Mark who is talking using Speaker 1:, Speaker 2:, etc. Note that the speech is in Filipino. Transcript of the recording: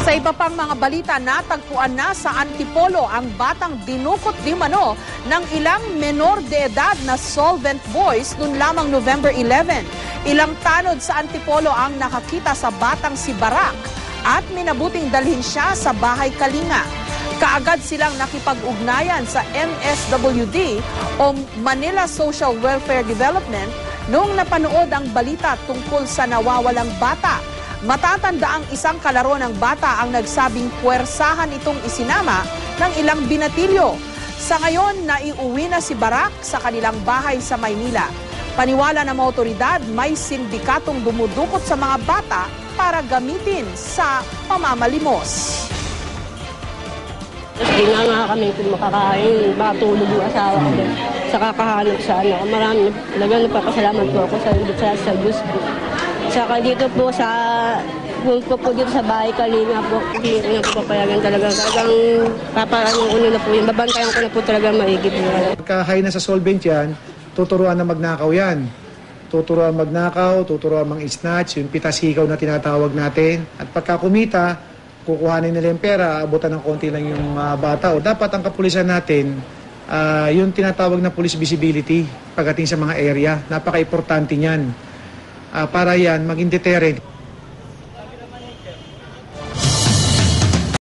Speaker 1: Sa iba pang mga balita, natagpuan na sa Antipolo ang batang dinukot di mano ng ilang menor de edad na solvent boys noon lamang November 11. Ilang tanod sa Antipolo ang nakakita sa batang si Barak at minabuting dalhin siya sa bahay Kalinga. Kaagad silang nakipag-ugnayan sa MSWD o Manila Social Welfare Development noong napanood ang balita tungkol sa nawawalang bata. Matatanda ang isang kalaro ng bata ang nagsabing puwersahan itong isinama ng ilang binatilyo. Sa ngayon, naiuwi na si Barak sa kanilang bahay sa Maynila. Paniwala ng mga otoridad, may sindikatong dumudukot sa mga bata para gamitin sa pamamalimos.
Speaker 2: Hindi nga kami kung makakain, makatulog yung asawa ko din. Sa kakahanap sana. Marami, talagang napapasalamat po ako sa Diyos po. Saka dito po sa, kung po dito sa bahay Kalinga po, hindi ko na po papayagan talaga. Talagang paparanong ko na po yun. Babantayan ko na po talaga maigit.
Speaker 3: Pagka-high na sa solvent yan, tuturuan na magnakaw yan. Tuturuan magnakaw, tuturuan mang-snatch, yung pitas-hikaw na tinatawag natin. At pagka kumita, kukuhanin nila yung pera, abutan ng konti lang yung bata. O dapat ang kapulisan natin, yung tinatawag na police visibility pagdating sa mga area. Napaka-importante niyan. Para yan maging deterrent.